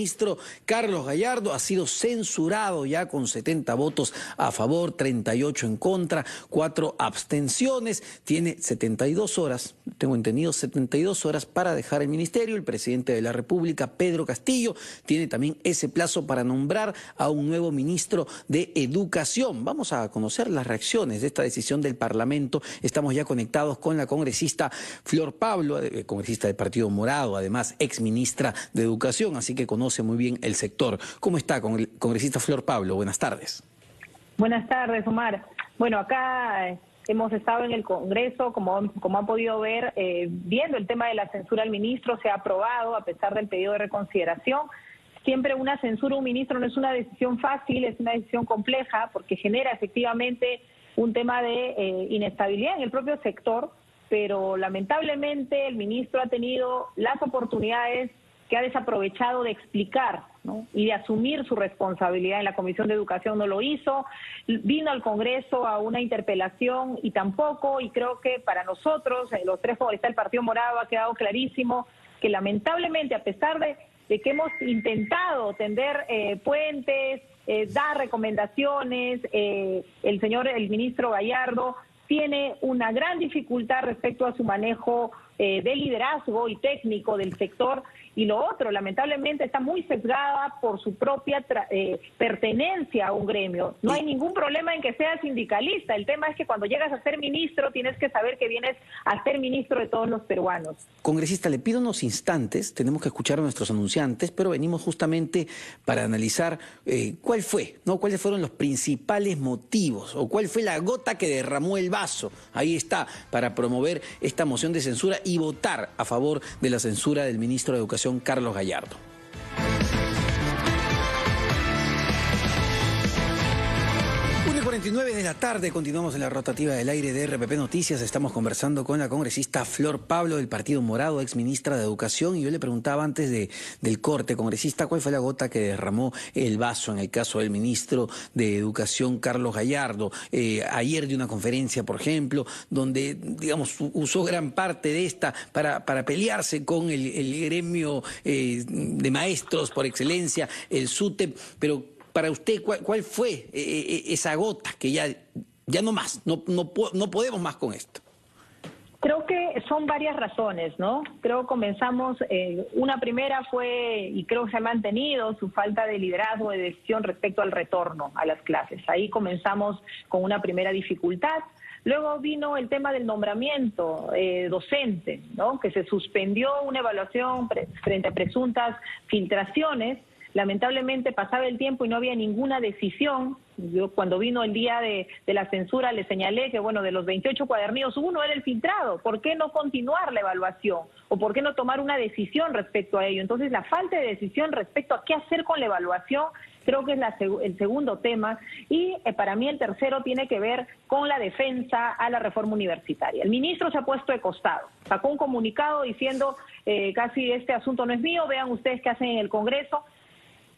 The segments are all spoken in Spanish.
Ministro Carlos Gallardo ha sido censurado ya con 70 votos a favor, 38 en contra, 4 abstenciones. Tiene 72 horas, tengo entendido, 72 horas para dejar el ministerio. El presidente de la República, Pedro Castillo, tiene también ese plazo para nombrar a un nuevo ministro de Educación. Vamos a conocer las reacciones de esta decisión del Parlamento. Estamos ya conectados con la congresista Flor Pablo, congresista del Partido Morado, además exministra de Educación, así que conoce muy bien el sector. ¿Cómo está, congresista Flor Pablo? Buenas tardes. Buenas tardes, Omar. Bueno, acá hemos estado en el Congreso, como han podido ver, viendo el tema de la censura al ministro. Se ha aprobado a pesar del pedido de reconsideración. Siempre una censura a un ministro no es una decisión fácil, es una decisión compleja porque genera efectivamente un tema de inestabilidad en el propio sector, pero lamentablemente el ministro ha tenido las oportunidades que ha desaprovechado de explicar, ¿no?, y de asumir su responsabilidad. En la Comisión de Educación no lo hizo, vino al Congreso a una interpelación y tampoco, y creo que para nosotros, los tres congresistas del Partido Morado, ha quedado clarísimo que lamentablemente, a pesar de que hemos intentado tender puentes, dar recomendaciones, el ministro Gallardo tiene una gran dificultad respecto a su manejo de liderazgo y técnico del sector, y lo otro, lamentablemente, está muy sesgada por su propia pertenencia a un gremio. No hay ningún problema en que sea sindicalista, el tema es que cuando llegas a ser ministro tienes que saber que vienes a ser ministro de todos los peruanos. Congresista, le pido unos instantes, tenemos que escuchar a nuestros anunciantes, pero venimos justamente para analizar cuáles fueron los principales motivos, o cuál fue la gota que derramó el vaso, ahí está, para promover esta moción de censura y votar a favor de la censura del ministro de Educación, Carlos Gallardo. 1:49 de la tarde, continuamos en la rotativa del aire de RPP Noticias. Estamos conversando con la congresista Flor Pablo del Partido Morado, exministra de Educación, y yo le preguntaba antes del corte, congresista, ¿cuál fue la gota que derramó el vaso en el caso del ministro de Educación, Carlos Gallardo? Ayer dio una conferencia, por ejemplo, donde, digamos, usó gran parte de esta para pelearse con el gremio de maestros por excelencia, el SUTEP, pero para usted, ¿cuál fue esa gota que ya no más, no podemos más con esto? Creo que son varias razones, ¿no? Creo que comenzamos, una primera fue, y creo que se ha mantenido, su falta de liderazgo, de decisión respecto al retorno a las clases. Ahí comenzamos con una primera dificultad. Luego vino el tema del nombramiento docente, ¿no?, que se suspendió una evaluación frente a presuntas filtraciones. Lamentablemente pasaba el tiempo y no había ninguna decisión. Yo cuando vino el día de la censura le señalé que, bueno, de los 28 cuadernillos, uno era el filtrado. ¿Por qué no continuar la evaluación? ¿O por qué no tomar una decisión respecto a ello? Entonces, la falta de decisión respecto a qué hacer con la evaluación creo que es el segundo tema. Y para mí el tercero tiene que ver con la defensa a la reforma universitaria. El ministro se ha puesto de costado. Sacó un comunicado diciendo casi este asunto no es mío, vean ustedes qué hacen en el Congreso.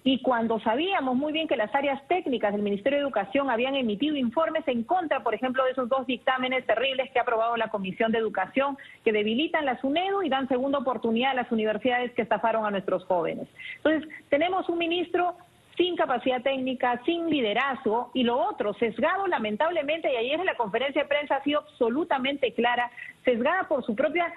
Y cuando sabíamos muy bien que las áreas técnicas del Ministerio de Educación habían emitido informes en contra, por ejemplo, de esos 2 dictámenes terribles que ha aprobado la Comisión de Educación, que debilitan la SUNEDU y dan segunda oportunidad a las universidades que estafaron a nuestros jóvenes. Entonces, tenemos un ministro sin capacidad técnica, sin liderazgo, y lo otro, sesgado lamentablemente, y ayer en la conferencia de prensa ha sido absolutamente clara, sesgada por su propia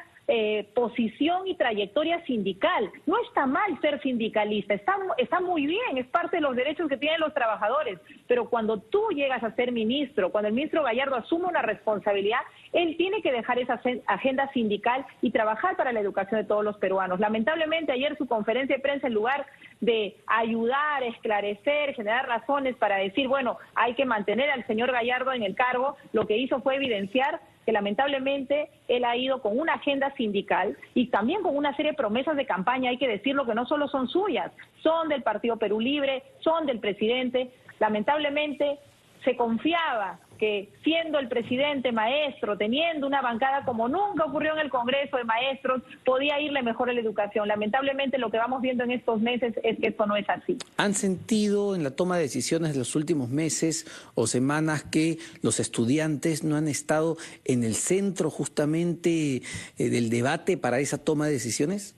posición y trayectoria sindical. No está mal ser sindicalista, está muy bien, es parte de los derechos que tienen los trabajadores, pero cuando tú llegas a ser ministro, cuando el ministro Gallardo asume una responsabilidad, él tiene que dejar esa agenda sindical y trabajar para la educación de todos los peruanos. Lamentablemente ayer su conferencia de prensa, en lugar de ayudar, esclarecer, generar razones para decir, bueno, hay que mantener al señor Gallardo en el cargo, lo que hizo fue evidenciar que lamentablemente él ha ido con una agenda sindical y también con una serie de promesas de campaña, hay que decirlo, que no solo son suyas, son del Partido Perú Libre, son del presidente. Lamentablemente se confiaba que siendo el presidente maestro, teniendo una bancada como nunca ocurrió en el Congreso de Maestros, podía irle mejor a la educación. Lamentablemente lo que vamos viendo en estos meses es que esto no es así. ¿Han sentido en la toma de decisiones de los últimos meses o semanas que los estudiantes no han estado en el centro justamente del debate para esa toma de decisiones?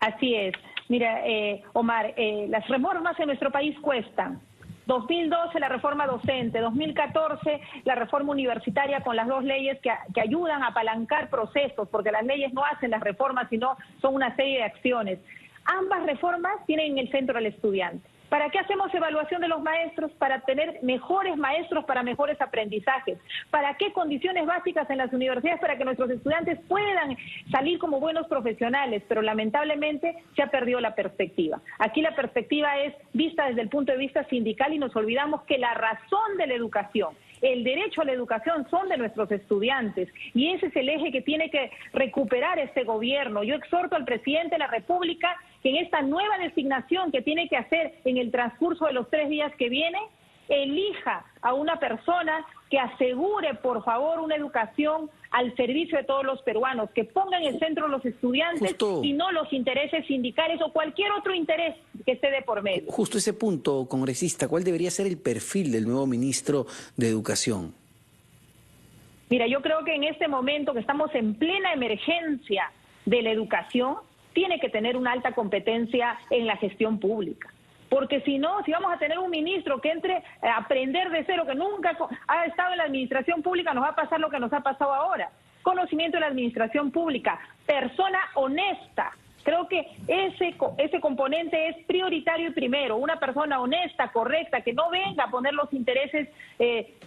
Así es. Mira, Omar, las reformas en nuestro país cuestan. 2012 la reforma docente, 2014 la reforma universitaria con las dos leyes que ayudan a apalancar procesos, porque las leyes no hacen las reformas, sino son una serie de acciones. Ambas reformas tienen en el centro al estudiante. ¿Para qué hacemos evaluación de los maestros? Para tener mejores maestros, para mejores aprendizajes. ¿Para qué condiciones básicas en las universidades? Para que nuestros estudiantes puedan salir como buenos profesionales, pero lamentablemente se ha perdido la perspectiva. Aquí la perspectiva es vista desde el punto de vista sindical y nos olvidamos que la razón de la educación, el derecho a la educación son de nuestros estudiantes y ese es el eje que tiene que recuperar este gobierno. Yo exhorto al presidente de la República que en esta nueva designación que tiene que hacer en el transcurso de los 3 días que viene, elija a una persona que asegure, por favor, una educación al servicio de todos los peruanos, que ponga en el centro los estudiantes y no los intereses sindicales o cualquier otro interés que esté de por medio. Justo ese punto, congresista, ¿cuál debería ser el perfil del nuevo ministro de Educación? Mira, yo creo que en este momento que estamos en plena emergencia de la educación, tiene que tener una alta competencia en la gestión pública. Porque si no, si vamos a tener un ministro que entre a aprender de cero, que nunca ha estado en la administración pública, nos va a pasar lo que nos ha pasado ahora. Conocimiento de la administración pública, persona honesta. Creo que ese componente es prioritario y primero. Una persona honesta, correcta, que no venga a poner los intereses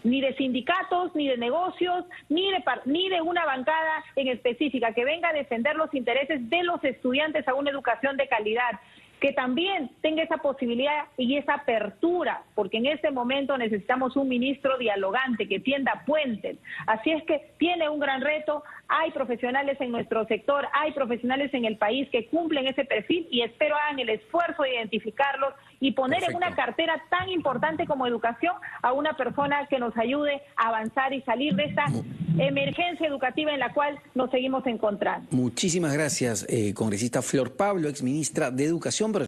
ni de sindicatos, ni de negocios, ni de una bancada en específica, que venga a defender los intereses de los estudiantes a una educación de calidad, que también tenga esa posibilidad y esa apertura, porque en este momento necesitamos un ministro dialogante que tienda puentes. Así es que tiene un gran reto, hay profesionales en nuestro sector, hay profesionales en el país que cumplen ese perfil y espero hagan el esfuerzo de identificarlos y poner en una cartera tan importante como educación a una persona que nos ayude a avanzar y salir de esta emergencia educativa en la cual nos seguimos encontrando. Muchísimas gracias, congresista Flor Pablo, exministra de Educación.